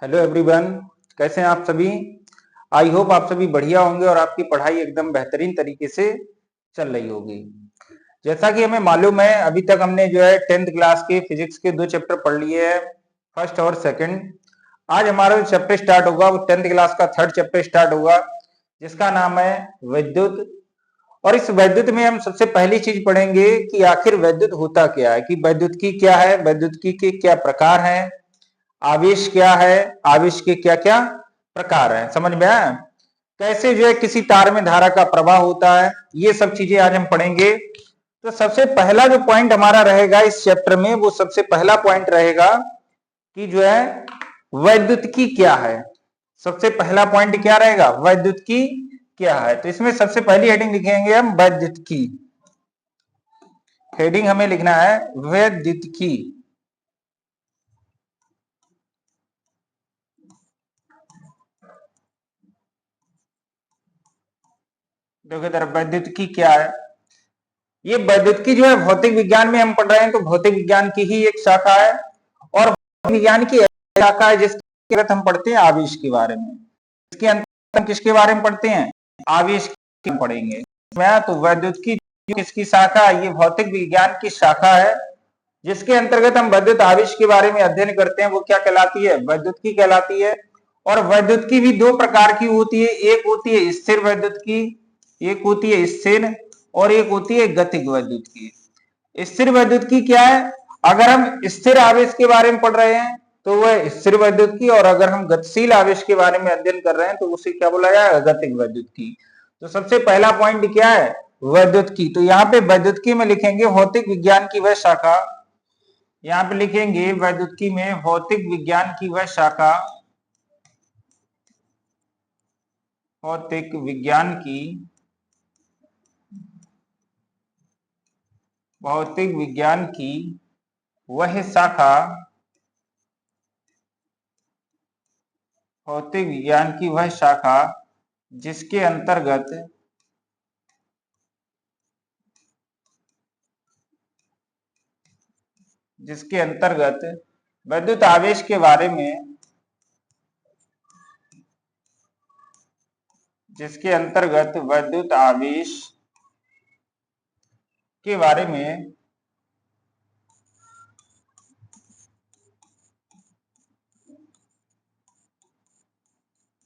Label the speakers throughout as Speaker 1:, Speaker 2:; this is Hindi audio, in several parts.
Speaker 1: Hello everyone. कैसे हैं आप सभी? आई होप आप सभी बढ़िया होंगे और आपकी पढ़ाई एकदम बेहतरीन तरीके से चल रही होगी। जैसा कि हमें मालूम है, अभी तक हमने जो है 10th क्लास के फिजिक्स के 2 चैप्टर पढ़ लिए हैं, फर्स्ट और सेकंड। आज हमारा जो चैप्टर स्टार्ट होगा वो 10th क्लास का थर्ड चैप्टर स्टार्ट होगा, जिसका नाम है विद्युत। और इस वैद्युत में हम सबसे पहली चीज पढ़ेंगे कि आखिर वैद्युत होता क्या है, कि वैद्युत की क्या है, वैद्युत की के क्या प्रकार हैं, आवेश क्या है, आवेश के क्या क्या प्रकार है। समझ में आया? कैसे जो है किसी तार में धारा का प्रवाह होता है, ये सब चीजें आज हम पढ़ेंगे। तो सबसे पहला जो पॉइंट हमारा रहेगा इस चैप्टर में, वो सबसे पहला पॉइंट रहेगा कि जो है वैद्युतिकी क्या है। सबसे पहला पॉइंट क्या रहेगा? वैद्युतिकी क्या है। तो इसमें सबसे पहली हेडिंग लिखेंगे हम वैद्युतिकी। हेडिंग हमें लिखना है वैद्युतिकी। देखो इधर वैद्युतिकी क्या है। ये वैद्युतिकी जो है भौतिक विज्ञान में हम पढ़ रहे हैं, तो भौतिक विज्ञान की ही एक शाखा है। और भौतिक विज्ञान की शाखा है जिसके अंतर्गत हम पढ़ते हैं आवेश के बारे में। इसके अंतर्गत हम किसके बारे में पढ़ते हैं? आवेश के पढ़ेंगे। तो वैद्युतिकी किसकी शाखा है? ये भौतिक विज्ञान की शाखा है, जिसके अंतर्गत हम वैद्युत आवेश के बारे में अध्ययन करते हैं। वो क्या कहलाती है? वैद्युतिकी कहलाती है। और वैद्युतिकी भी दो प्रकार की होती है। एक होती है स्थिर वैद्युतिकी, एक होती है स्थिर, और एक होती है गतिज वैद्युतिकी। स्थिर वैद्युतिकी क्या है? अगर हम स्थिर आवेश के बारे में पढ़ रहे हैं तो वह स्थिर वैद्युतिकी, और अगर हम गतिशील आवेश के बारे में अध्ययन कर रहे हैं तो उसे क्या बोला जाएगा? गतिज वैद्युतिकी। तो सबसे पहला पॉइंट क्या है? वैद्युतिकी। तो यहाँ पे वैद्युतिकी में लिखेंगे भौतिक विज्ञान की वह शाखा। यहाँ पे लिखेंगे वैद्युतिकी में भौतिक विज्ञान की वह शाखा, भौतिक विज्ञान की, भौतिक विज्ञान की वह शाखा, भौतिक विज्ञान की वह शाखा जिसके अंतर्गत, जिसके अंतर्गत वैद्युत आवेश के बारे में, जिसके अंतर्गत वैद्युत आवेश के बारे में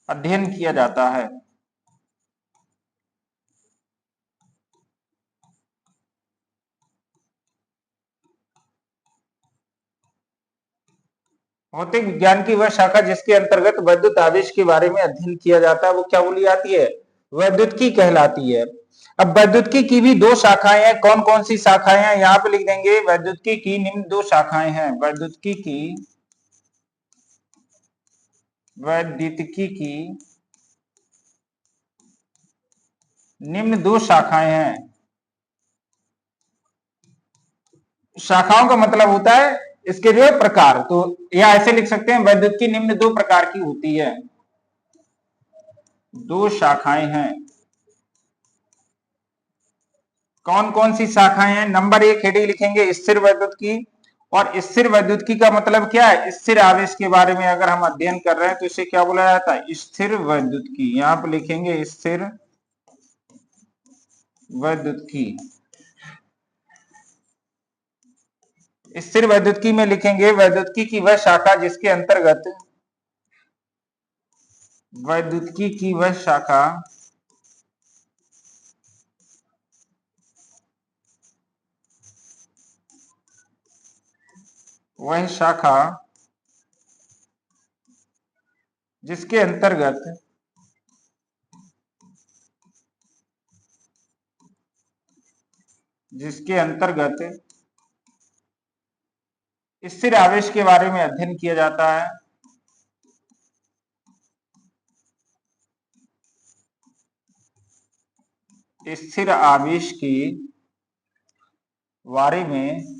Speaker 1: अध्ययन किया जाता है। भौतिक विज्ञान की वह शाखा जिसके अंतर्गत वैद्युत आवेश के बारे में अध्ययन किया जाता है वो क्या बोली जाती है? वैद्युतिकी कहलाती है। अब वैद्युतिकी की भी दो शाखाएं हैं। कौन कौन सी शाखाएं हैं? यहाँ पे लिख देंगे वैद्युतिकी की निम्न दो शाखाएं हैं। वैद्युतिकी की, वैद्युतिकी की निम्न दो शाखाएं हैं। शाखाओं का मतलब होता है इसके जो है प्रकार। तो या ऐसे लिख सकते हैं वैद्युतिकी निम्न दो प्रकार की होती है। दो शाखाएं हैं। कौन कौन सी शाखाएं हैं? नंबर एक हेडिंग लिखेंगे स्थिर वैद्युतिकी। और स्थिर वैद्युतिकी का मतलब क्या है? स्थिर आवेश के बारे में अगर हम अध्ययन कर रहे हैं तो इसे क्या बोला जाता है? स्थिर वैद्युतिकी। यहां पर लिखेंगे स्थिर वैद्युतिकी। स्थिर वैद्युतिकी में लिखेंगे वैद्युतिकी की वह शाखा जिसके अंतर्गत, वैद्युतिकी की वह शाखा वह शाखा जिसके अंतर्गत, जिसके अंतर्गत स्थिर आवेश के बारे में अध्ययन किया जाता है। स्थिर आवेश के बारे में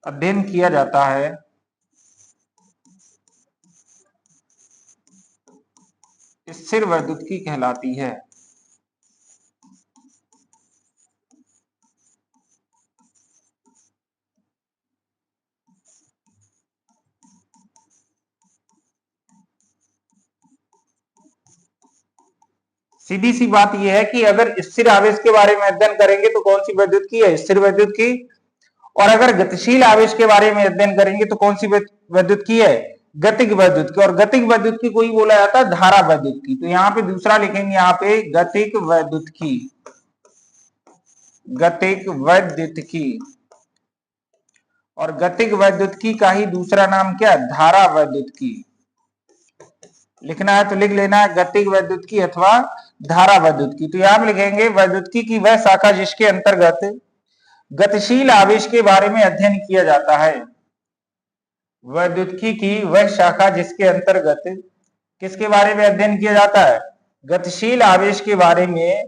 Speaker 1: अध्ययन किया जाता है। स्थिर वैद्युतिकी कहलाती है। सीधी सी बात यह है कि अगर स्थिर आवेश के बारे में अध्ययन करेंगे तो कौन सी विद्युत है, स्थिर विद्युत की। और अगर गतिशील आवेश के बारे में अध्ययन करेंगे तो कौन सी विद्युत की है, गतिक विद्युत की। और गतिक विद्युत की कोई बोला जाता है धारा विद्युत की। तो यहाँ पे दूसरा लिखेंगे, यहाँ पे गतिक विद्युत की, गतिक विद्युत की। और गतिक वैद्युत की का ही दूसरा नाम क्या है, धारा वैद्युत की। लिखना है तो लिख लेना है, गतिक वैद्युत की अथवा धारा वैद्युत की। तो यहां लिखेंगे वैद्युत की वह शाखा जिसके अंतर्गत गतिशील आवेश के बारे में अध्ययन किया जाता है। वैद्युत की वह शाखा जिसके अंतर्गत किसके बारे में अध्ययन किया जाता है, गतिशील आवेश के बारे में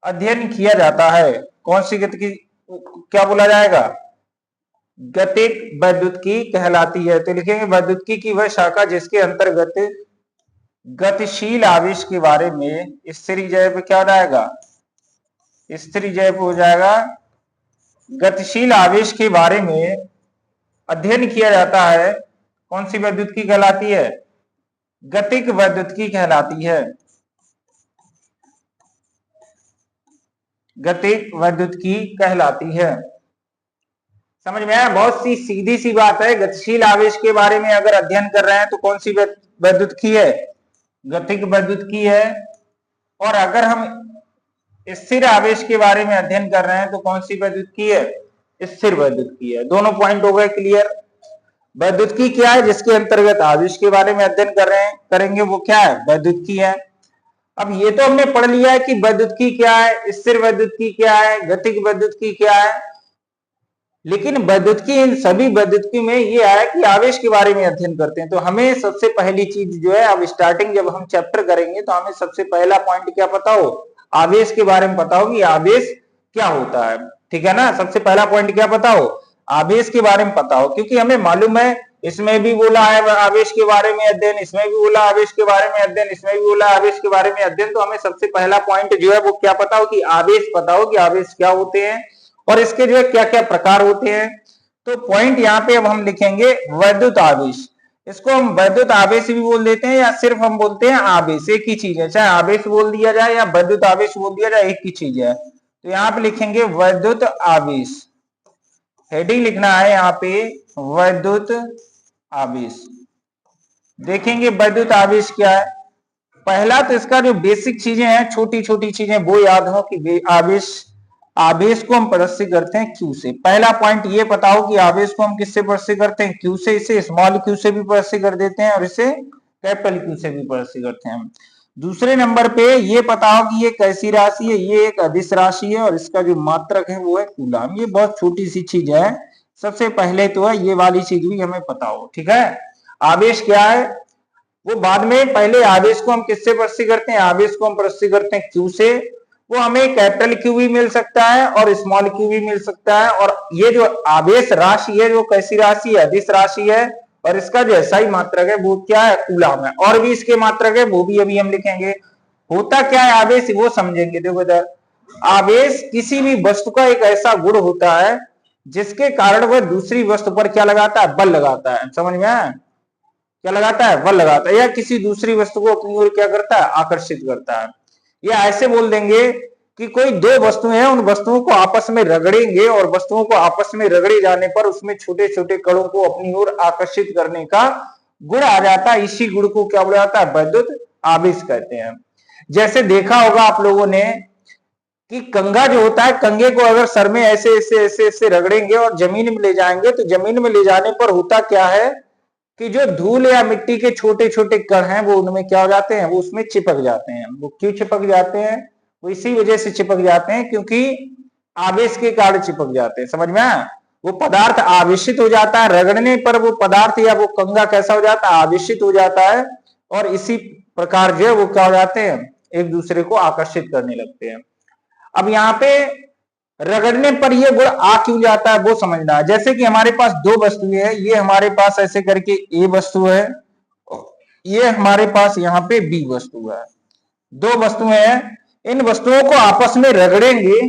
Speaker 1: अध्ययन किया जाता है। कौन सी गति की क्या बोला जाएगा, गतिक वैद्युतिकी कहलाती है। तो लिखेंगे वैद्युतिकी की वह शाखा जिसके अंतर्गत गतिशील आवेश के बारे में, स्थिर जय पे क्या हो जाएगा, स्थिर जय पे हो जाएगा, गतिशील आवेश के बारे में अध्ययन किया जाता है। कौन सी वैद्युतिकी कहलाती है, गतिक वैद्युतिकी कहलाती है, गतिक वैद्युतिकी कहलाती है। समझ में आया, बहुत सी सीधी सी बात है। गतिशील आवेश के बारे में अगर अध्ययन कर रहे हैं तो कौन सी वैद्युतिकी है, गतिक वैद्युतिकी है। और अगर हम स्थिर आवेश के बारे में अध्ययन कर रहे हैं तो कौन सी वैद्युतिकी है, स्थिर वैद्युतिकी है। दोनों पॉइंट हो गए क्लियर। वैद्युतिकी क्या है, जिसके अंतर्गत आवेश के बारे में अध्ययन कर रहे हैं करेंगे, वो क्या है, वैद्युतिकी है। अब ये तो हमने पढ़ लिया है कि वैद्युतिकी क्या है, स्थिर वैद्युतिकी क्या है, गतिक वैद्युतिकी क्या है। लेकिन वैद्युतिकी, इन सभी वैद्युतिकी में ये है कि आवेश के बारे में अध्ययन करते हैं। तो हमें सबसे पहली चीज जो है, अब स्टार्टिंग जब हम चैप्टर करेंगे तो हमें सबसे पहला पॉइंट क्या पता हो, आवेश के बारे में पता हो कि आवेश क्या होता है। ठीक है ना, सबसे पहला पॉइंट क्या पता हो, आवेश के बारे में पता हो। क्योंकि हमें मालूम है इसमें भी बोला है आवेश के बारे में अध्ययन, इसमें भी बोला आवेश के बारे में अध्ययन, इसमें भी बोला आवेश के बारे में अध्ययन। तो हमें सबसे पहला पॉइंट जो है वो क्या पता हो कि आवेश पता हो कि आवेश क्या होते हैं और इसके जो है क्या क्या प्रकार होते हैं। तो पॉइंट यहाँ पे अब हम लिखेंगे वैद्युत आवेश। इसको हम वैद्युत आवेश भी बोल देते हैं या सिर्फ हम बोलते हैं आवेश, एक ही चीज है। चाहे आवेश बोल दिया जाए या वैद्युत आवेश बोल दिया जाए, एक ही चीज है। तो यहाँ पे लिखेंगे वैद्युत आवेश, हेडिंग लिखना है यहाँ पे वैद्युत आवेश। देखेंगे वैद्युत आवेश क्या है। पहला तो इसका जो बेसिक चीजें हैं, छोटी छोटी चीजें, वो याद हो कि आवेश को हम प्रदर्शित करते हैं क्यू से। पहला पॉइंट ये पता हो कि आवेश को हम किससे प्रदर्शित करते हैं, क्यू से। इसे स्मॉल क्यू से भी प्रदर्शित कर देते हैं और इसे कैपिटल क्यू से भी प्रदर्शित करते हैं। दूसरे नंबर पे ये पता हो कि ये कैसी राशि है, ये एक अदिश राशि है और इसका जो मात्रक है वो है कूलाम। ये बहुत छोटी सी चीज है, सबसे पहले तो है ये वाली चीज भी हमें पता हो। ठीक है, आवेश क्या है वो बाद में, पहले आवेश को हम किससे प्रदर्शित करते हैं, आवेश को हम प्रदर्शित करते हैं क्यू से। वो हमें कैपिटल क्यू भी मिल सकता है और स्मॉल क्यू भी मिल सकता है। और ये जो आवेश राशि है वो कैसी राशि है, अदिश राशि है और इसका जो एसआई मात्रक है वो क्या है, कूलाम है। और भी इसके मात्रक है वो भी अभी हम लिखेंगे। होता क्या है आवेश, वो समझेंगे। देखो इधर, आवेश किसी भी वस्तु का एक ऐसा गुण होता है जिसके कारण वह दूसरी वस्तु पर क्या लगाता है, बल लगाता है। समझ में आया, क्या लगाता है, बल लगाता है, या किसी दूसरी वस्तु को अपनी ओर क्या करता है, आकर्षित करता है। या ऐसे बोल देंगे कि कोई दो वस्तुएं हैं, उन वस्तुओं को आपस में रगड़ेंगे और वस्तुओं को आपस में रगड़े जाने पर उसमें छोटे छोटे कणों को अपनी ओर आकर्षित करने का गुण आ जाता है। इसी गुण को क्या बोला जाता है, वैद्युत आवेश कहते हैं। जैसे देखा होगा आप लोगों ने कि कंघा जो होता है, कंघे को अगर सर में ऐसे ऐसे ऐसे ऐसे रगड़ेंगे और जमीन में ले जाएंगे तो जमीन में ले जाने पर होता क्या है कि जो धूल या मिट्टी के छोटे छोटे कण हैं वो उनमें क्या हो जाते हैं, वो उसमें चिपक जाते हैं। वो क्यों चिपक जाते हैं, वो इसी वजह से चिपक जाते हैं क्योंकि आवेश के कारण चिपक जाते हैं। समझ में आया, वो पदार्थ आवेशित हो जाता है, रगड़ने पर वो पदार्थ या वो कंघा कैसा हो जाता है, आवेशित हो जाता है और इसी प्रकार जो है वो क्या हो जाते हैं, एक दूसरे को आकर्षित करने लगते हैं। अब यहाँ पे रगड़ने पर ये गुण आ क्यों जाता है वो समझना है। जैसे कि हमारे पास दो वस्तुएं हैं, ये हमारे पास ऐसे करके ए वस्तु है, ये हमारे पास यहाँ पे बी वस्तु है। दो वस्तुएं हैं, इन वस्तुओं को आपस में रगड़ेंगे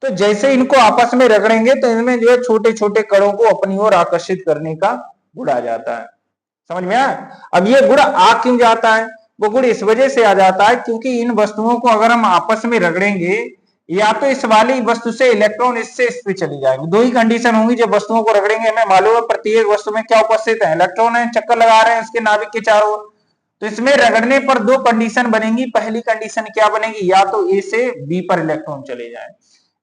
Speaker 1: तो जैसे इनको आपस में रगड़ेंगे तो इनमें जो है छोटे छोटे कणों को अपनी ओर आकर्षित करने का गुण आ जाता है। समझ में आया। अब ये गुण आ क्यों जाता है, वो गुण इस वजह से आ जाता है क्योंकि इन वस्तुओं को अगर हम आपस में रगड़ेंगे, या तो इस वाली वस्तु से इलेक्ट्रॉन इससे इस पे चली जाएंगे। दो ही कंडीशन होंगी जब वस्तुओं को रगड़ेंगे। हमें मालूम है प्रत्येक वस्तु में क्या उपस्थित है, इलेक्ट्रॉन है, चक्कर लगा रहे हैं इसके नाभिक के चारों ओर। तो इसमें रगड़ने पर दो कंडीशन बनेंगी। पहली कंडीशन क्या बनेगी, या तो ए से बी पर इलेक्ट्रॉन चले जाए।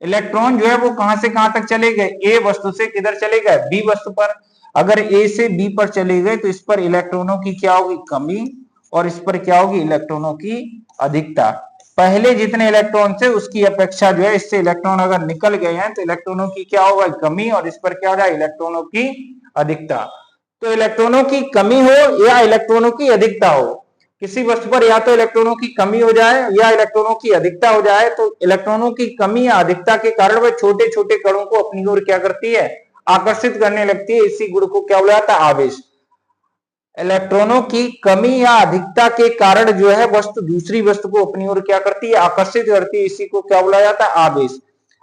Speaker 1: इलेक्ट्रॉन जो है वो कहां से कहां तक चले गए, ए वस्तु से किधर चले गए, बी वस्तु पर। अगर ए से बी पर चले गए तो इस पर इलेक्ट्रॉनों की क्या होगी, कमी, और इस पर क्या होगी, इलेक्ट्रॉनों की अधिकता। पहले जितने इलेक्ट्रॉन थे उसकी अपेक्षा जो है इससे इलेक्ट्रॉन अगर निकल गए हैं तो इलेक्ट्रॉनों की क्या होगा, कमी, और इस पर क्या हो जाए, इलेक्ट्रॉनों की अधिकता। तो इलेक्ट्रॉनों की कमी हो या इलेक्ट्रॉनों की अधिकता हो, किसी वस्तु पर या तो इलेक्ट्रॉनों की कमी हो जाए या इलेक्ट्रॉनों की अधिकता हो जाए, तो इलेक्ट्रॉनों की कमी या अधिकता के कारण वह छोटे छोटे कणों को अपनी ओर क्या करती है, आकर्षित करने लगती है। इसी गुण को क्या बोला जाता है, आवेश। इलेक्ट्रॉनों की कमी या अधिकता के कारण जो है वस्तु दूसरी वस्तु को अपनी ओर क्या करती है, आकर्षित करती है। इसी को क्या बोला जाता है, आवेश।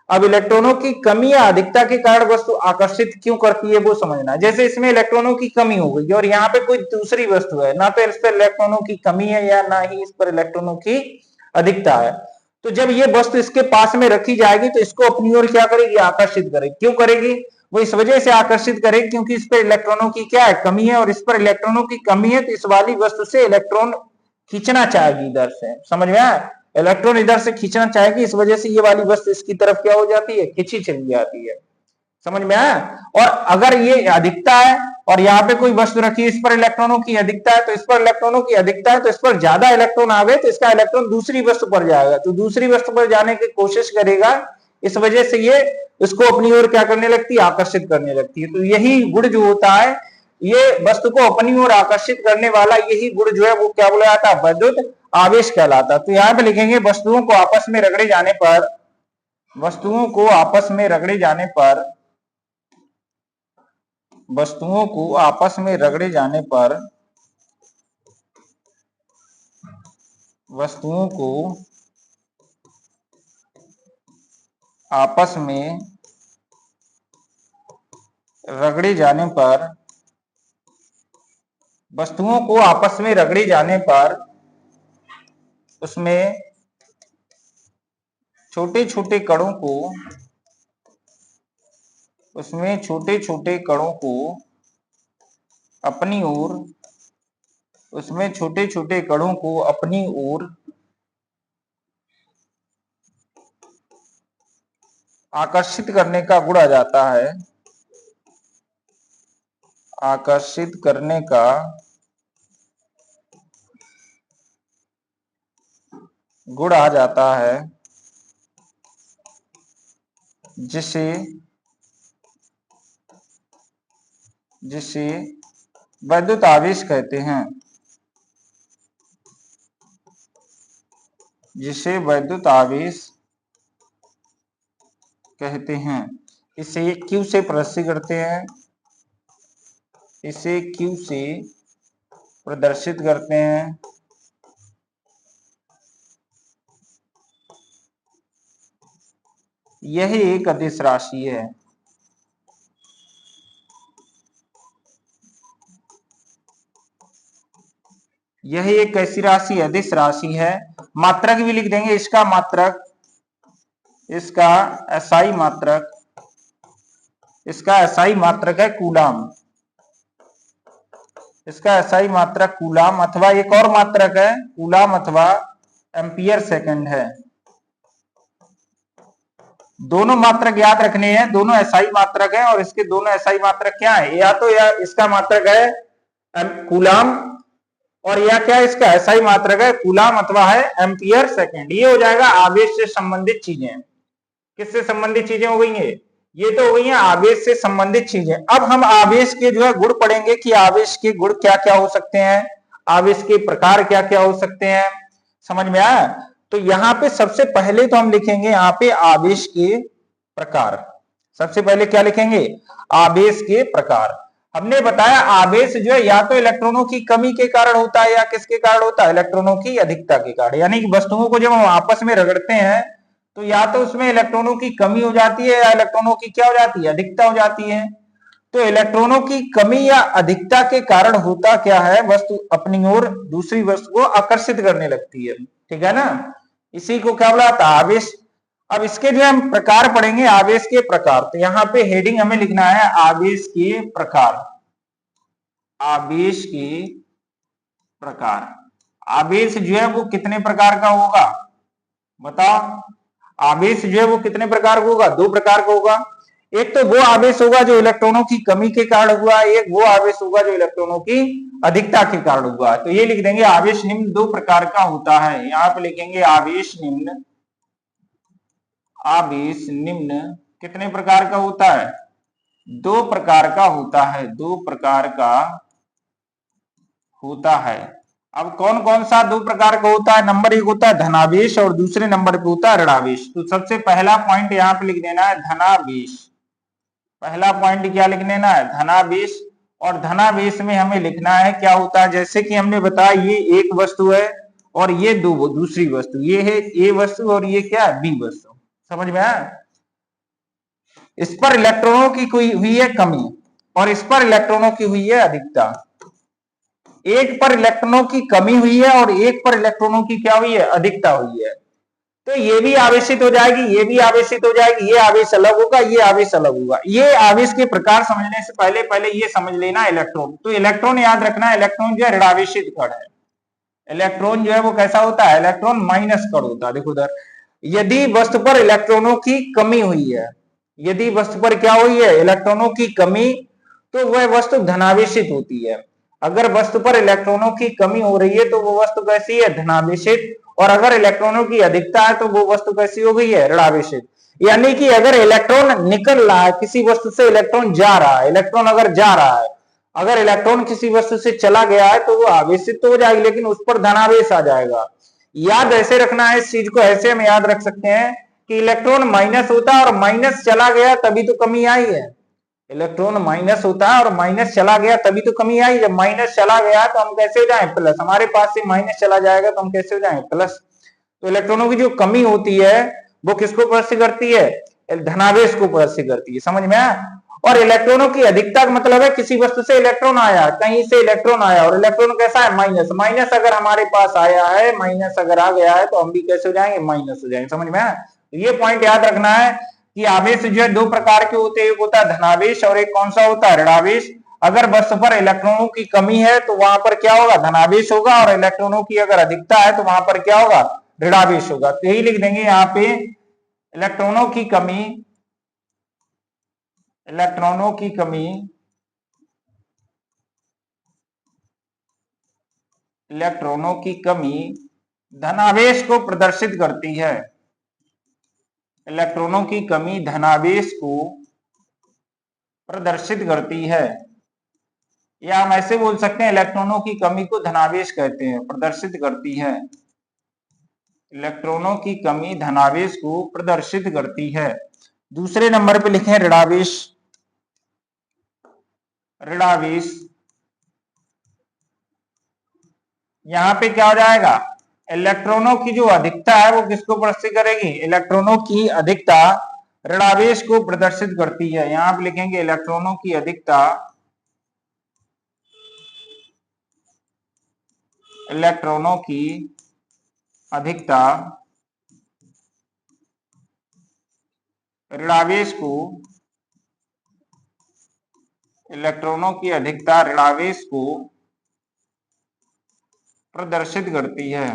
Speaker 1: अब इलेक्ट्रॉनों की कमी या अधिकता के कारण वस्तु आकर्षित क्यों करती है वो समझना। जैसे इसमें इलेक्ट्रॉनों की कमी हो गई और यहाँ पे कोई दूसरी वस्तु है, ना तो इस पर इलेक्ट्रॉनों की कमी है या ना ही इस पर इलेक्ट्रॉनों की अधिकता है। तो जब ये वस्तु इसके पास में रखी जाएगी तो इसको अपनी ओर क्या करेगी, आकर्षित करेगी। क्यों करेगी, वो इस वजह से आकर्षित करेगी क्योंकि इस पर इलेक्ट्रॉनों की क्या है, कमी है, और इस पर इलेक्ट्रॉनों की कमी है तो इस वाली वस्तु से इलेक्ट्रॉन खींचना चाहेगी इधर से। समझ में आया, इलेक्ट्रॉन इधर से खींचना चाहेगी, इस वजह से ये वाली वस्तु इसकी तरफ क्या हो जाती है, खींची चली जाती है। समझ में आया। और अगर ये अधिकता है और यहाँ पे कोई वस्तु रखी है, इस पर इलेक्ट्रॉनों की अधिकता है, तो इस पर इलेक्ट्रॉनों की अधिकता है, तो इस पर ज्यादा इलेक्ट्रॉन आ गए तो इसका इलेक्ट्रॉन दूसरी वस्तु पर जाएगा, तो दूसरी वस्तु पर जाने की कोशिश करेगा। इस वजह से ये इसको अपनी ओर क्या करने लगती है, आकर्षित करने लगती है। तो यही गुण जो होता है, ये वस्तु को अपनी ओर आकर्षित करने वाला यही गुण जो है वो क्या बोला जाता है, वैद्युत आवेश कहलाता। तो यहाँ पे लिखेंगे वस्तुओं को आपस में रगड़े जाने पर, वस्तुओं को आपस में रगड़े जाने पर, वस्तुओं को आपस में रगड़े जाने पर, वस्तुओं को आपस में रगड़े जाने पर, वस्तुओं को आपस में रगड़े जाने पर उसमें छोटे छोटे कणों को, उसमें छोटे छोटे कणों को अपनी ओर, उसमें छोटे छोटे कणों को अपनी ओर आकर्षित करने का गुण आ जाता है, आकर्षित करने का गुण आ जाता है, जिसे जिसे वैद्युत आवेश कहते हैं, जिसे वैद्युत आवेश कहते हैं। इसे Q से प्रदर्शित करते हैं, इसे Q से प्रदर्शित करते हैं। यह एक अदिश राशि है, यह एक कैसी राशि, अदिश राशि है। मात्रक भी लिख देंगे, इसका मात्रक, इसका एसआई मात्रक, इसका एसआई मात्रक है कूलाम, इसका एसआई मात्रक कूलाम, अथवा एक और मात्रक है कूलाम अथवा एम्पियर सेकंड है। दोनों मात्रक याद रखने हैं, दोनों एसआई मात्रक है और इसके दोनों एसआई मात्रक क्या है, या तो या इसका मात्रक है कूलाम और या क्या इसका एसआई मात्रक है कूलाम अथवा है एम्पियर सेकंड। ये हो जाएगा आवेश से संबंधित चीजें। किससे संबंधित चीजें हो गई हैं, ये तो हो गई हैं आवेश से संबंधित चीजें। अब हम आवेश के जो है गुण पढ़ेंगे कि आवेश के गुण क्या क्या हो सकते हैं, आवेश के प्रकार क्या क्या हो सकते हैं। समझ में आया। तो यहाँ पे सबसे पहले तो हम लिखेंगे यहाँ पे आवेश के प्रकार। सबसे पहले क्या लिखेंगे, आवेश के प्रकार। हमने बताया आवेश जो है या तो इलेक्ट्रॉनों की कमी के कारण होता है या किसके कारण होता है, इलेक्ट्रॉनों की अधिकता के कारण। यानी कि वस्तुओं को जब हम आपस में रगड़ते हैं तो या तो उसमें इलेक्ट्रॉनों की कमी हो जाती है या इलेक्ट्रॉनों की क्या हो जाती है, अधिकता हो जाती है। तो इलेक्ट्रॉनों की कमी या अधिकता के कारण होता क्या है, वस्तु अपनी ओर दूसरी वस्तु को आकर्षित करने लगती है, ठीक है ना। इसी को क्या बोला था, आवेश। अब इसके जो हम प्रकार पढ़ेंगे, आवेश के प्रकार, तो यहाँ पे हेडिंग हमें लिखना है आवेश के प्रकार। आवेश के प्रकार। आवेश जो है वो कितने प्रकार का होगा, बताओ। आवेश जो है वो कितने प्रकार का होगा, दो प्रकार का होगा। एक तो वो आवेश होगा जो इलेक्ट्रॉनों की कमी के कारण हुआ, एक वो आवेश होगा जो इलेक्ट्रॉनों की अधिकता के कारण हुआ। तो ये लिख देंगे आवेश निम्न दो प्रकार का होता है। यहां पे लिखेंगे आवेश निम्न। आवेश निम्न कितने प्रकार का होता है, दो प्रकार का होता है, दो प्रकार का होता है। अब कौन कौन सा दो प्रकार का होता है, नंबर एक होता है धनावेश और दूसरे नंबर पे होता है ऋणावेश। तो सबसे पहला पॉइंट यहाँ पे लिख देना है धनावेश। पहला पॉइंट क्या लिख देना है, धनावेश। और धनावेश में हमें लिखना है क्या होता है, जैसे कि हमने बताया ये एक वस्तु है और ये दो दूसरी वस्तु, ये है ए वस्तु और ये क्या है, बी वस्तु। समझ में आया। इस पर इलेक्ट्रॉनों की कोई हुई है कमी और इस पर इलेक्ट्रॉनों की हुई है अधिकता। एक पर इलेक्ट्रॉनों की कमी हुई है और एक पर इलेक्ट्रॉनों की क्या हुई है, अधिकता हुई है। तो ये भी आवेशित हो जाएगी, ये भी आवेशित हो जाएगी, ये आवेश अलग होगा, ये आवेश अलग होगा। ये आवेश के प्रकार समझने से पहले पहले ये समझ लेना इलेक्ट्रॉन। तो इलेक्ट्रॉन याद रखना, इलेक्ट्रॉन जो है ऋणावेशित कण है। इलेक्ट्रॉन जो है वो कैसा होता है, इलेक्ट्रॉन माइनस कण होता है। देखो उधर, यदि वस्तु पर इलेक्ट्रॉनों की कमी हुई है, यदि वस्तु पर क्या हुई है, इलेक्ट्रॉनों की कमी, तो वह वस्तु धनावेशित होती है। अगर वस्तु पर इलेक्ट्रॉनों की कमी हो रही है तो वो वस्तु कैसी है, धनावेशित। और अगर इलेक्ट्रॉनों की अधिकता है तो वो वस्तु कैसी हो गई है, ऋणावेशित। यानी कि अगर इलेक्ट्रॉन निकल रहा है किसी वस्तु से, इलेक्ट्रॉन जा रहा है, इलेक्ट्रॉन अगर जा रहा है, अगर इलेक्ट्रॉन किसी वस्तु से चला गया है तो वो आवेशित तो हो जाएगी लेकिन उस पर धनावेश आ जाएगा। याद ऐसे रखना है इस चीज को, ऐसे हम याद रख सकते हैं कि इलेक्ट्रॉन माइनस होता है और माइनस चला गया तभी तो कमी आई है। इलेक्ट्रॉन माइनस होता है और माइनस चला गया तभी तो कमी आई। जब माइनस चला गया तो हम कैसे हो जाएं, प्लस। हमारे पास से माइनस चला जाएगा तो हम कैसे हो जाएं, प्लस। तो इलेक्ट्रॉनों की जो कमी होती है वो किसको प्रदर्शित करती है, धनावेश को प्रदर्शित करती है। समझ में आया। और इलेक्ट्रॉनों की अधिकता का मतलब है किसी वस्तु से इलेक्ट्रॉन आया, कहीं से इलेक्ट्रॉन आया और इलेक्ट्रॉन कैसा है, माइनस। माइनस अगर हमारे पास आया है, माइनस अगर आ गया है तो हम भी कैसे हो जाएंगे, माइनस हो जाएंगे। समझ में आया। तो ये पॉइंट याद रखना है कि आवेश जो है दो प्रकार के होते हैं, एक होता है धनावेश और एक कौन सा होता है, ऋणावेश। अगर वस्तु पर इलेक्ट्रॉनों की कमी है तो वहां पर क्या होगा, धनावेश होगा, और इलेक्ट्रॉनों की अगर अधिकता है तो वहां पर क्या होगा, ऋणावेश होगा। तो यही लिख देंगे यहाँ पे, इलेक्ट्रॉनों की कमी, इलेक्ट्रॉनों की कमी, इलेक्ट्रॉनों की कमी धनावेश को प्रदर्शित करती है। इलेक्ट्रॉनों की कमी धनावेश को प्रदर्शित करती है, या हम ऐसे बोल सकते हैं इलेक्ट्रॉनों की कमी को धनावेश कहते हैं, प्रदर्शित करती है। इलेक्ट्रॉनों की कमी धनावेश को प्रदर्शित करती है। दूसरे नंबर पे लिखें ऋणावेश। ऋणावेश यहां पे क्या हो जाएगा, इलेक्ट्रॉनों की जो अधिकता है वो किसको प्रदर्शित करेगी, इलेक्ट्रॉनों की अधिकता ऋणावेश को प्रदर्शित करती है। यहां पे लिखेंगे इलेक्ट्रॉनों की अधिकता, इलेक्ट्रॉनों की अधिकता ऋणावेश को, इलेक्ट्रॉनों की अधिकता ऋणावेश को प्रदर्शित करती है।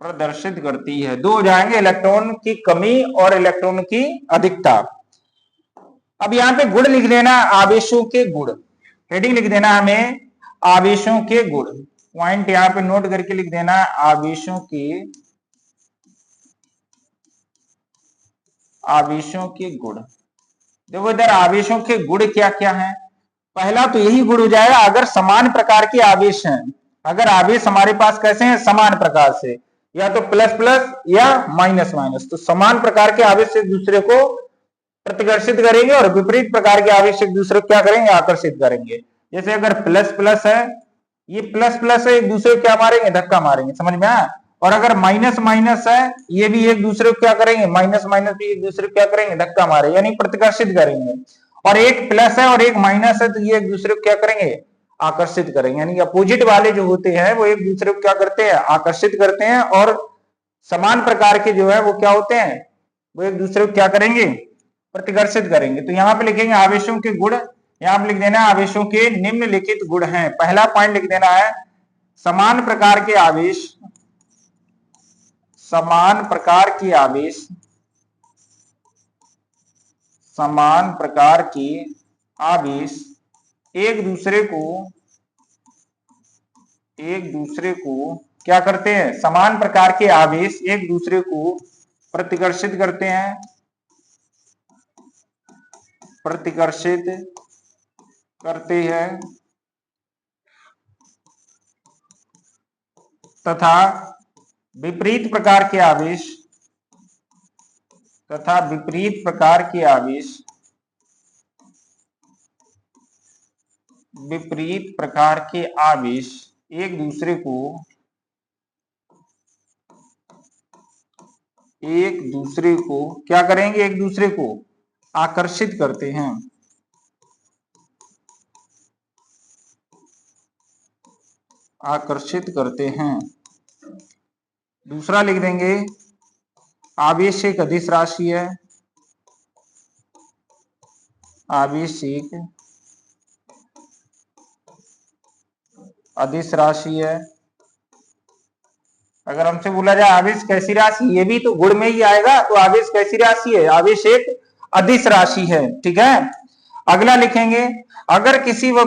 Speaker 1: प्रदर्शित करती है, दो हो जाएंगे, इलेक्ट्रॉन की कमी और इलेक्ट्रॉन की अधिकता। अब यहां पे गुण लिख देना, आवेशों के गुण। हेडिंग लिख देना हमें आवेशों के गुण। पॉइंट यहां पे नोट करके लिख देना, आवेशों के, आवेशों के गुण। देखो इधर आवेशों के गुण क्या क्या हैं। पहला तो यही गुण हो जाएगा, अगर समान प्रकार के आवेश हैं, अगर आवेश हमारे पास कैसे हैं, समान प्रकार से, या तो प्लस प्लस या माइनस माइनस, तो समान प्रकार के आवेश एक दूसरे को प्रतिकर्षित करेंगे और विपरीत प्रकार के आवेश एक दूसरे को क्या करेंगे, आकर्षित करेंगे। जैसे अगर प्लस प्लस है, ये प्लस प्लस है, एक दूसरे को क्या मारेंगे, धक्का मारेंगे। समझ में आया। और अगर माइनस माइनस है ये भी एक दूसरे को क्या करेंगे, माइनस माइनस भी एक दूसरे को क्या करेंगे, धक्का मारे यानी प्रतिकर्षित करेंगे। और एक प्लस है और एक माइनस है तो ये एक दूसरे को क्या करेंगे, आकर्षित करेंगे। यानी अपोजिट वाले जो होते हैं वो एक दूसरे को क्या करते हैं, आकर्षित करते हैं, और समान प्रकार के जो है वो क्या होते हैं, वो एक दूसरे को क्या करेंगे, प्रतिकर्षित करेंगे। तो यहाँ पे लिखेंगे आवेशों के गुण, यहाँ पे लिख देना है आवेशों के निम्नलिखित गुण हैं। पहला पॉइंट लिख देना है समान प्रकार के आवेश, समान प्रकार के आवेश, समान प्रकार के आवेश एक दूसरे को क्या करते हैं, समान प्रकार के आवेश एक दूसरे को प्रतिकर्षित करते हैं, प्रतिकर्षित करते हैं तथा विपरीत प्रकार के आवेश, तथा विपरीत प्रकार के आवेश, विपरीत प्रकार के आवेश एक दूसरे को क्या करेंगे, एक दूसरे को आकर्षित करते हैं, आकर्षित करते हैं। दूसरा लिख देंगे आवेश एक अदिश राशि है, आवेश एक अदिश राशि है। अगर हमसे बोला जाए आवेश कैसी राशि, ये भी तो गुण में ही आएगा, तो आवेश कैसी राशि है, आवेश एक अदिश राशि है। ठीक है, अगला लिखेंगे अगर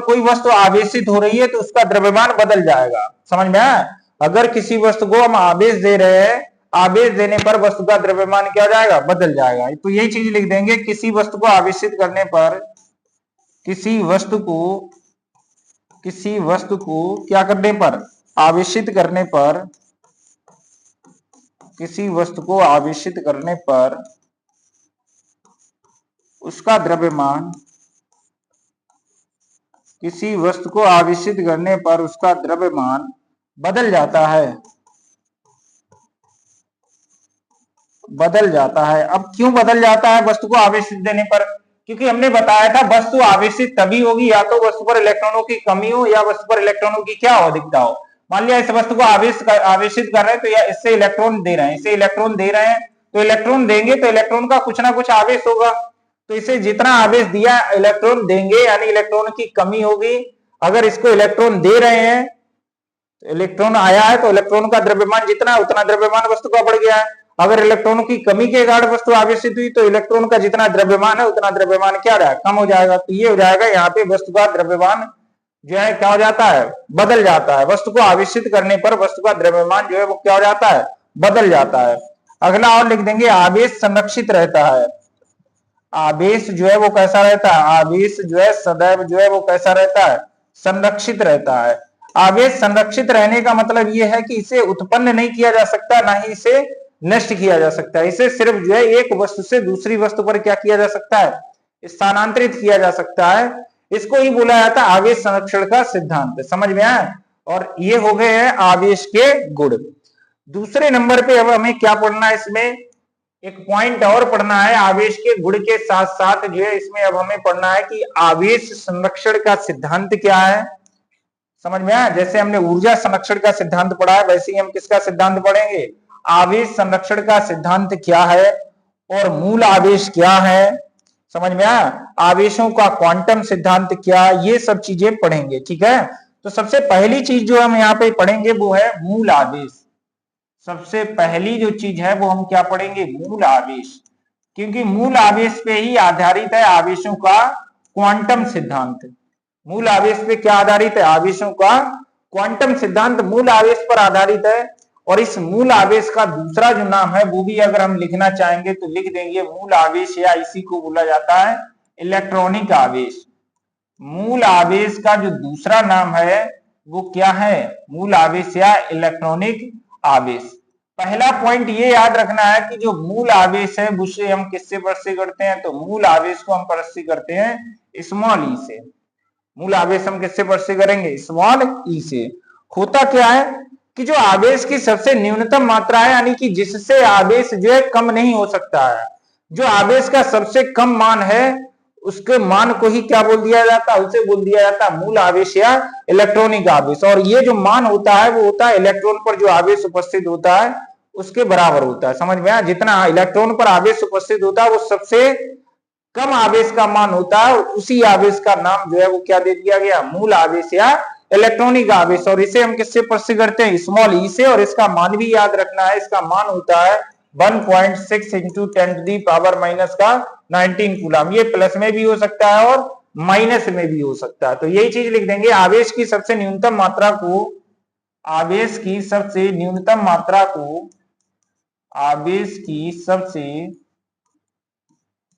Speaker 1: कोई वस्तु आवेशित हो रही है तो उसका द्रव्यमान बदल जाएगा। समझ में आया, अगर किसी वस्तु को हम आवेश दे रहे हैं, आवेश देने पर वस्तु का द्रव्यमान क्या हो जाएगा, बदल जाएगा। तो यही चीज लिख देंगे किसी वस्तु को आवेशित करने पर, किसी वस्तु को क्या करने पर, आवेशित करने पर, किसी वस्तु को आवेशित करने पर उसका द्रव्यमान, किसी वस्तु को आवेशित करने पर उसका द्रव्यमान बदल जाता है, बदल जाता है। अब क्यों बदल जाता है वस्तु को आवेशित देने पर, क्योंकि हमने बताया था वस्तु आवेशित तभी होगी या तो वस्तु पर इलेक्ट्रॉनों की कमी हो या वस्तु पर इलेक्ट्रॉनों की क्या हो, अधिकता हो। मान लिया इस वस्तु को आवेशित कर रहे हैं तो या इससे इलेक्ट्रॉन दे रहे हैं, इसे इलेक्ट्रॉन दे रहे हैं, तो इलेक्ट्रॉन देंगे तो इलेक्ट्रॉन का कुछ ना कुछ आवेश होगा, तो इसे जितना आवेश दिया इलेक्ट्रॉन देंगे, यानी इलेक्ट्रॉन की कमी होगी। अगर इसको इलेक्ट्रॉन दे रहे हैं तो इलेक्ट्रॉन आया है तो इलेक्ट्रॉन का द्रव्यमान जितना है उतना द्रव्यमान वस्तु का बढ़ गया है। अगर इलेक्ट्रॉनों की कमी के कारण वस्तु आवेशित हुई तो इलेक्ट्रॉन का जितना द्रव्यमान है उतना द्रव्यमान क्या रहा है, कम हो जाएगा। तो ये हो जाएगा यहाँ पे वस्तु का द्रव्यमान जो है क्या हो जाता है, बदल जाता है। वस्तु को आवेशित करने पर वस्तु का द्रव्यमान जो है वो क्या हो जाता है, बदल जाता है। अगला और लिख देंगे आवेश संरक्षित रहता है। आवेश जो है वो कैसा रहता है, आवेश जो है सदैव जो है वो कैसा रहता है, संरक्षित रहता है। आवेश संरक्षित रहने का मतलब ये है कि इसे उत्पन्न नहीं किया जा सकता, ना ही इसे नष्ट किया जा सकता है। इसे सिर्फ जो है एक वस्तु से दूसरी वस्तु पर क्या किया जा सकता है, स्थानांतरित किया जा सकता है। इसको ही बोला जाता है आवेश संरक्षण का सिद्धांत। समझ में आया। और ये हो गए हैं आवेश के गुण। दूसरे नंबर पे अब हमें क्या पढ़ना है, इसमें एक पॉइंट और पढ़ना है। आवेश के गुण के साथ साथ जो है इसमें अब हमें पढ़ना है कि आवेश संरक्षण का सिद्धांत क्या है। समझ में आया। जैसे हमने ऊर्जा संरक्षण का सिद्धांत पढ़ा है वैसे ही हम किसका सिद्धांत पढ़ेंगे, आवेश संरक्षण का सिद्धांत क्या है और मूल आवेश क्या है। समझ में आया। आवेशों का क्वांटम सिद्धांत क्या, ये सब चीजें पढ़ेंगे। ठीक है, तो सबसे पहली चीज जो हम यहाँ पे पढ़ेंगे वो है मूल आवेश। सबसे पहली जो चीज है वो हम क्या पढ़ेंगे, मूल आवेश, क्योंकि मूल आवेश पे ही आधारित है आवेशों का क्वांटम सिद्धांत। मूल आवेश पे क्या आधारित है, आवेशों का क्वांटम सिद्धांत मूल आवेश पर आधारित है। और इस मूल आवेश का दूसरा जो नाम है वो भी अगर हम लिखना चाहेंगे तो लिख देंगे मूल आवेश, या इसी को बोला जाता है इलेक्ट्रॉनिक आवेश। मूल आवेश का जो दूसरा नाम है वो क्या है, मूल आवेश या इलेक्ट्रॉनिक आवेश। पहला पॉइंट ये याद रखना है कि जो मूल आवेश है उसे हम किससे प्रस्तुत करते हैं, तो मूल आवेश को हम प्रस्तुत करते हैं स्मॉल ई से। मूल आवेश हम किससे प्रस्तुत करेंगे, स्मॉल ई से। होता क्या है कि जो आवेश की सबसे न्यूनतम मात्रा है, यानी कि जिससे आवेश जो है कम नहीं हो सकता है, जो आवेश का सबसे कम मान है उसके मान को ही क्या बोल दिया जाता है, उसे बोल दिया जाता है मूल आवेश या इलेक्ट्रॉनिक आवेश। और ये जो मान होता है वो होता है इलेक्ट्रॉन पर जो आवेश उपस्थित होता है उसके बराबर होता है। समझ में आया? जितना इलेक्ट्रॉन पर आवेश उपस्थित होता है वो सबसे कम आवेश का मान होता है, उसी आवेश का नाम जो है वो क्या दे दिया गया, मूल आवेश या इलेक्ट्रॉनिक आवेश। और इसे हम किससे प्रस्तुत करते हैं, स्मॉल ई से। और इसका मान भी याद रखना है, इसका मान होता है 1.6 into 10 to the power minus का 19 कूलम। ये प्लस में भी हो सकता है और माइनस में भी हो सकता है। तो यही चीज लिख देंगे, आवेश की सबसे न्यूनतम मात्रा को, आवेश की सबसे न्यूनतम मात्रा को, आवेश की सबसे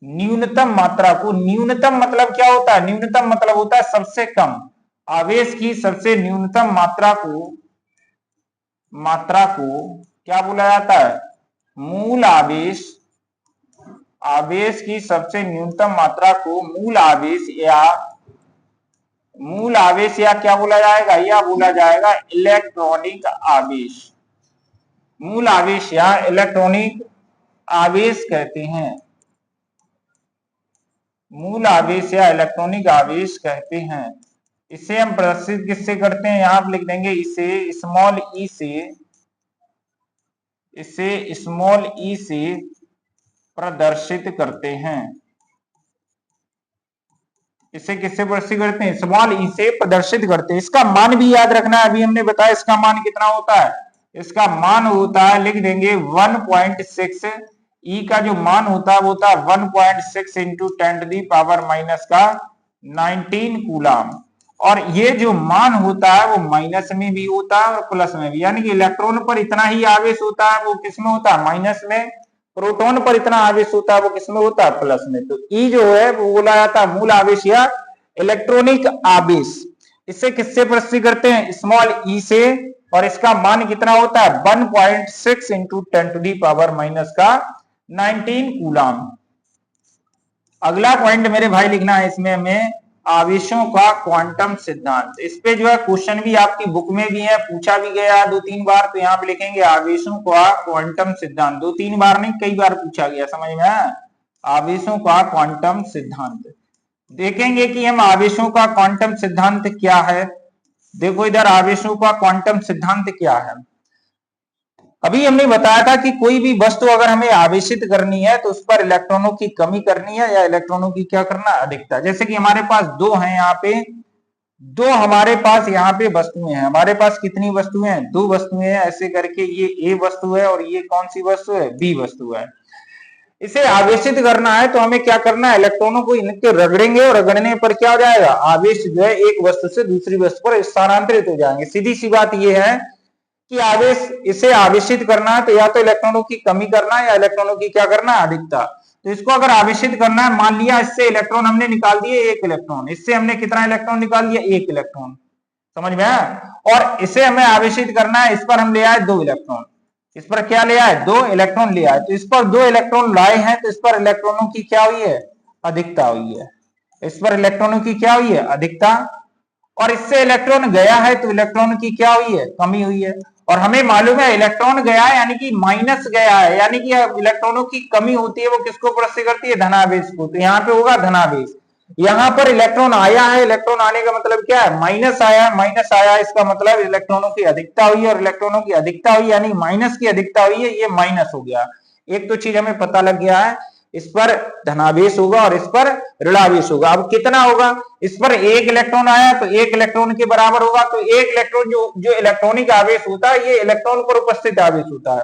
Speaker 1: न्यूनतम मात्रा को, न्यूनतम मतलब क्या होता है, न्यूनतम मतलब होता है सबसे कम। आवेश की सबसे न्यूनतम मात्रा को क्या बोला जाता है, मूल आवेश। आवेश की सबसे न्यूनतम मात्रा को मूल आवेश या क्या बोला जाएगा, या बोला जाएगा इलेक्ट्रॉनिक आवेश। मूल आवेश या इलेक्ट्रॉनिक आवेश कहते हैं, मूल आवेश या इलेक्ट्रॉनिक आवेश कहते हैं। इसे हम प्रदर्शित किससे करते हैं, यहां लिख देंगे इसे स्मॉल ई से, इसे स्मॉल ई से प्रदर्शित करते हैं। इसे किससे प्रदर्शित करते हैं, स्मॉल ई से प्रदर्शित करते हैं। इसका मान भी याद रखना है, अभी हमने बताया इसका मान कितना होता है, इसका मान होता है, लिख देंगे 1.6। ई का जो मान होता है वो होता है 1.6 into 10 to the power minus का 19 कूलम। और ये जो मान होता है वो माइनस में भी होता है और प्लस में भी, यानी कि इलेक्ट्रॉन पर इतना ही आवेश होता है वो किसमें होता है, माइनस में। प्रोटॉन पर इतना आवेश होता है वो किसमें होता है, प्लस में। तो ई जो है वो बोला जाता है मूल आवेश या इलेक्ट्रॉनिक आवेश। इससे किससे प्रस्तुत करते हैं, स्मॉल ई से। और इसका मान कितना होता है 1.6 into 10 to the power minus का 19 कूलम। अगला पॉइंट मेरे भाई लिखना है इसमें हमें, आवेशों का क्वांटम सिद्धांत। इस पे जो है क्वेश्चन भी आपकी बुक में भी है, पूछा भी गया 2-3 बार। तो यहाँ पे लिखेंगे आवेशों का क्वांटम सिद्धांत। 2-3 बार नहीं, कई बार पूछा गया, समझ में आया? आवेशों का क्वांटम सिद्धांत देखेंगे कि हम आवेशों का क्वांटम सिद्धांत क्या है। देखो इधर आवेशों का क्वांटम सिद्धांत क्या है। अभी हमने बताया था कि कोई भी वस्तु अगर हमें आवेशित करनी है तो उस पर इलेक्ट्रॉनों की कमी करनी है या इलेक्ट्रॉनों की क्या करना, अधिकता। जैसे कि हमारे पास दो हैं यहाँ पे, दो हमारे पास यहाँ पे वस्तुएं हैं। हमारे पास कितनी वस्तुएं हैं, दो वस्तुएं हैं। ऐसे करके ये ए वस्तु है और ये कौन सी वस्तु है, बी वस्तु है। इसे आवेशित करना है तो हमें क्या करना है, इलेक्ट्रॉनों को इनके रगड़ेंगे और रगड़ने पर क्या हो जाएगा, आवेश जो है एक वस्तु से दूसरी वस्तु पर स्थानांतरित हो जाएंगे। सीधी सी बात यह है कि आवेश, इसे आवेशित करना है तो या तो इलेक्ट्रॉनों की कमी करना है या इलेक्ट्रॉनों की क्या करना है, अधिकता। तो इसको अगर आवेशित करना है, मान लिया इससे इलेक्ट्रॉन हमने निकाल दिए 1 इलेक्ट्रॉन, इससे हमने कितना इलेक्ट्रॉन निकाल दिया, 1 इलेक्ट्रॉन, समझ में आया? और इसे हमें आवेशित करना है, इस पर हम ले आए 2 इलेक्ट्रॉन, इस पर क्या ले आए, 2 इलेक्ट्रॉन ले आए। तो इस पर 2 इलेक्ट्रॉन लाए हैं तो इस पर इलेक्ट्रॉनों की क्या हुई है, अधिकता हुई है। इस पर इलेक्ट्रॉनों की क्या हुई है, अधिकता। और इससे इलेक्ट्रॉन गया है तो इलेक्ट्रॉन की क्या हुई है, कमी हुई है। और हमें मालूम है इलेक्ट्रॉन गया है यानी कि माइनस गया है, यानी कि इलेक्ट्रॉनों की कमी होती है वो किसको प्रस्तुत करती है, धनावेश को। तो यहाँ पे होगा धनावेश। यहाँ पर इलेक्ट्रॉन आया है, इलेक्ट्रॉन आने का मतलब क्या है, माइनस आया, माइनस आया, इसका मतलब इलेक्ट्रॉनों की अधिकता हुई है। और इलेक्ट्रॉनों की अधिकता हुई यानी माइनस की अधिकता हुई है, ये माइनस हो गया। एक तो चीज हमें पता लग गया है, इस पर धनावेश होगा और इस पर ऋणावेश होगा। अब कितना होगा, इस पर 1 इलेक्ट्रॉन आया तो 1 इलेक्ट्रॉन के बराबर होगा। तो 1 इलेक्ट्रॉन जो इलेक्ट्रॉनिक आवेश होता है ये इलेक्ट्रॉन पर उपस्थित आवेश होता है।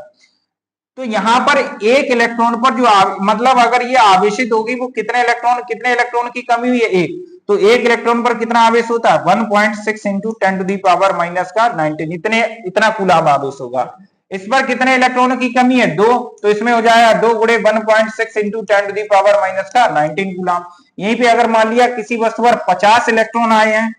Speaker 1: तो यहां पर 1 इलेक्ट्रॉन पर जो मतलब अगर ये आवेशित होगी वो कितने इलेक्ट्रॉन की कमी हुई है, 1। तो 1 इलेक्ट्रॉन पर कितना आवेश होता है, 1.6 into 10 to the power minus का 19, इतना कूलम आवेश होगा। इस पर कितने इलेक्ट्रॉनों की कमी है, 2। तो इसमें हो जाएगा 2 गुणे 1.6 into 10 to the power minus का 19 कूलम। यहीं पे अगर मान लिया किसी वस्तु पर 50 इलेक्ट्रॉन आए हैं,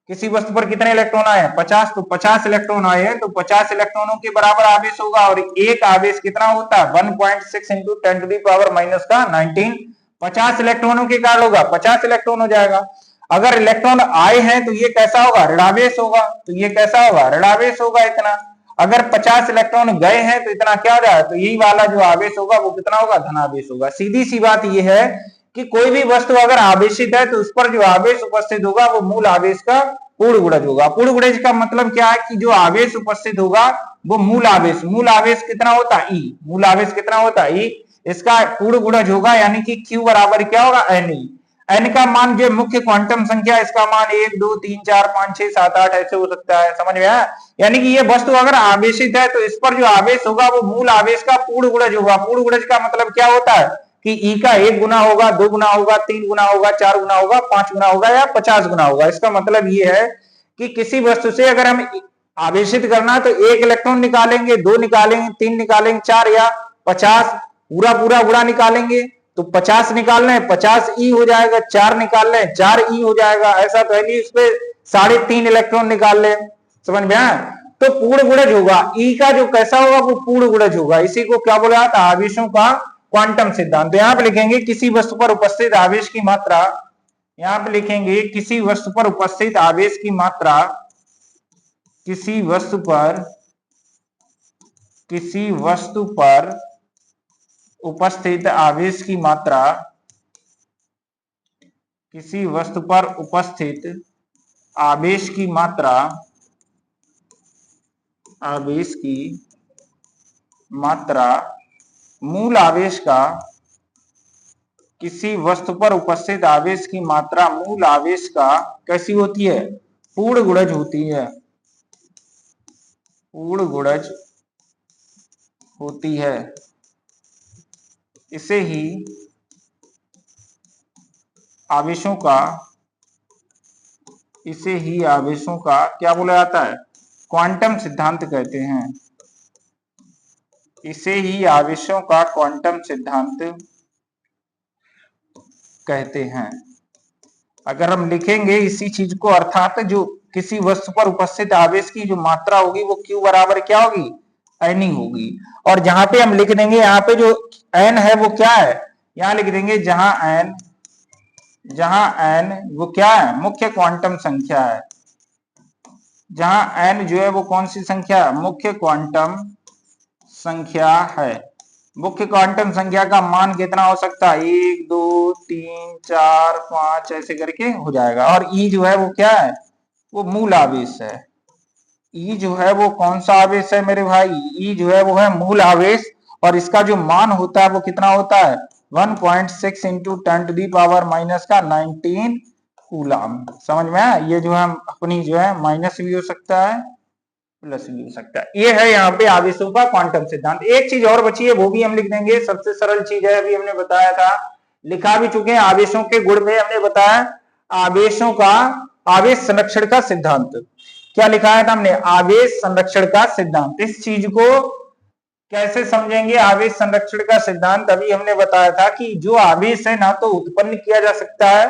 Speaker 1: किसी वस्तु पर कितने इलेक्ट्रॉन आए हैं, 50। तो 50 इलेक्ट्रॉन आए हैं तो 50 इलेक्ट्रॉनों के बराबर आवेश होगा। और एक आवेश कितना होता है, 1.6 into 10 to the power minus का 19। 50 इलेक्ट्रॉनों के कारण होगा 50 इलेक्ट्रॉन हो जाएगा। अगर इलेक्ट्रॉन आए हैं तो ये कैसा होगा, ऋणावेश होगा। तो ये कैसा होगा, ऋणावेश होगा इतना। अगर 50 इलेक्ट्रॉन गए हैं तो इतना क्या हो जाएगा, तो यही वाला जो आवेश होगा वो कितना होगा, धनावेश होगा। सीधी सी बात यह है कि कोई भी वस्तु अगर आवेशित है तो उस पर जो आवेश उपस्थित होगा वो मूल आवेश का पूर्ण गुणज होगा। पूर्ण गुणज का मतलब क्या है कि जो आवेश उपस्थित होगा वो मूल आवेश कितना होता है, ई। मूल आवेश कितना होता है, ई। इसका पूर्ण गुणज होगा, यानी कि Q बराबर क्या होगा, N। एन का मान जो मुख्य क्वांटम संख्या, इसका मान 1 2 3 4 5 6 7 8 ऐसे हो सकता है, समझ में आया। यानी कि ये वस्तु अगर आवेशित है तो इस पर जो आवेश होगा वो मूल आवेश का पूर्ण गुणज होगा। पूर्ण गुणज का मतलब क्या होता है कि ई का 1 गुना होगा, 2 गुना होगा, 3 गुना होगा, 4 गुना होगा, 5 गुना होगा या 50 गुना होगा। इसका मतलब ये है कि किसी वस्तु से अगर हम आवेशित करना तो 1 इलेक्ट्रॉन निकालेंगे, 2 निकालेंगे, 3 निकालेंगे, 4 या 50 पूरा पूरा गुणा निकालेंगे तो 50 निकाल रहे हैं 50 ई हो जाएगा, 4 निकाल रहे हैं 4 ई हो जाएगा। ऐसा तो है नहीं इस पे 3.5 इलेक्ट्रॉन निकाल ले, समझ में आया। तो पूर्ण गुणज होगा, ई का जो कैसा होगा वो पूर्ण गुणज होगा। इसी को क्या बोला जाता है, आवेशों का क्वांटम सिद्धांत। तो यहां पे लिखेंगे किसी वस्तु पर उपस्थित आवेश की मात्रा, यहां पे लिखेंगे किसी वस्तु पर उपस्थित आवेश की मात्रा, किसी वस्तु पर उपस्थित आवेश की मात्रा, किसी वस्तु पर उपस्थित आवेश की मात्रा, आवेश की मात्रा मूल आवेश का, किसी वस्तु पर उपस्थित आवेश की मात्रा मूल आवेश का कैसी होती है, पूर्ण गुणज होती है, पूर्ण गुणज होती है। इसे ही आवेशों का, इसे ही आवेशों का क्या बोला जाता है, क्वांटम सिद्धांत कहते हैं। इसे ही आवेशों का क्वांटम सिद्धांत कहते हैं। अगर हम लिखेंगे इसी चीज को, अर्थात जो किसी वस्तु पर उपस्थित आवेश की जो मात्रा होगी वो Q बराबर क्या होगी, N ही होगी। और जहां पे हम लिख देंगे, यहाँ पे जो N है वो क्या है, यहां लिख देंगे जहां N वो क्या है, मुख्य क्वांटम संख्या है। जहां N जो है वो कौन सी संख्या है, मुख्य क्वांटम संख्या है। मुख्य क्वांटम संख्या का मान कितना हो सकता है, 1 2 3 4 5 ऐसे करके हो जाएगा। और ई जो है वो क्या है, वो मूल आवेश है। ई जो है वो कौन सा आवेश है मेरे भाई, ई जो है वो है मूल आवेश। और इसका जो मान होता है वो कितना होता है, 1.6 इंटू 10⁻⁻⁹ कूलम। समझ में आया। ये जो है अपनी जो है माइनस भी हो सकता है प्लस भी हो सकता है। ये है यहाँ पे आवेशों का क्वांटम सिद्धांत। एक चीज और बची है वो भी हम लिख देंगे, सबसे सरल चीज है, अभी हमने बताया था, लिखा भी चुके हैं। आवेशों के गुण में हमने बताया आवेशों का, आवेश संरक्षण का सिद्धांत। क्या लिखा है था हमने, आवेश संरक्षण का सिद्धांत। इस चीज को कैसे समझेंगे, आवेश संरक्षण का सिद्धांत। अभी हमने बताया था कि जो आवेश है ना तो उत्पन्न किया जा सकता है,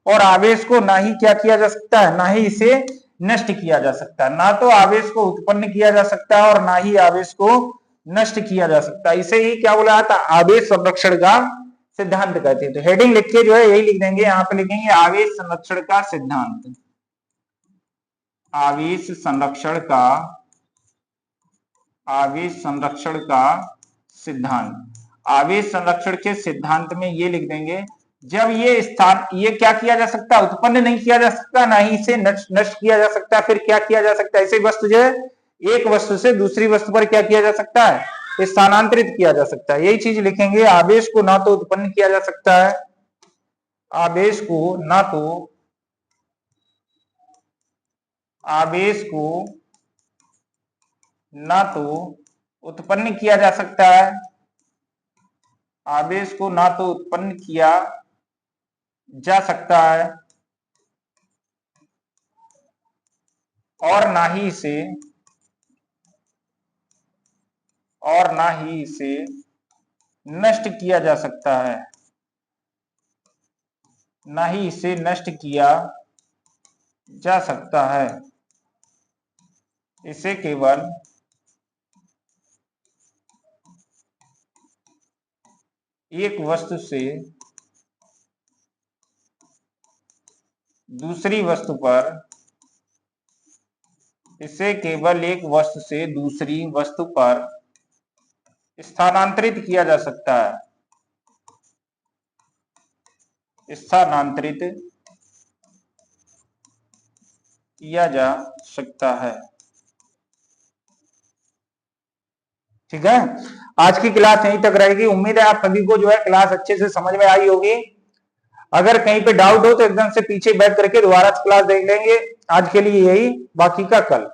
Speaker 1: और आवेश को ना ही क्या किया जा सकता है, ना ही इसे नष्ट किया जा सकता है। ना तो आवेश को उत्पन्न किया जा सकता है और ना ही आवेश को नष्ट किया जा सकता है। इसे ही क्या बोला जाता है, आवेश संरक्षण का सिद्धांत कहते हैं। तो हेडिंग लिख के जो है यही लिख देंगे, यहाँ पे लिखेंगे आवेश संरक्षण का सिद्धांत। आवेश संरक्षण का, आवेश संरक्षण का सिद्धांत। आवेश संरक्षण के सिद्धांत में ये लिख देंगे, जब ये स्थान, ये क्या किया जा सकता है, उत्पन्न नहीं किया जा सकता, ना ही इसे नष्ट किया जा सकता। फिर क्या किया जा सकता है, ऐसे वस्तु जो है एक वस्तु से दूसरी वस्तु पर क्या किया जा सकता है, स्थानांतरित किया जा सकता है। यही चीज लिखेंगे, आवेश को ना तो उत्पन्न किया जा सकता है, आवेश को ना तो, आवेश को ना तो उत्पन्न किया जा सकता है, आवेश को ना तो उत्पन्न किया जा सकता है और ना ही इसे, और ना ही इसे नष्ट किया जा सकता है, ना ही इसे नष्ट किया जा सकता है। इसे केवल एक वस्तु से दूसरी वस्तु पर इसे केवल एक वस्तु से दूसरी वस्तु पर स्थानांतरित किया जा सकता है। स्थानांतरित किया जा सकता है। ठीक है, आज की क्लास यहीं तक रहेगी। उम्मीद है आप सभी को जो है क्लास अच्छे से समझ में आई होगी। अगर कहीं पे डाउट हो तो एकदम से पीछे बैक करके दोबारा क्लास देख लेंगे। आज के लिए यही, बाकी का कल।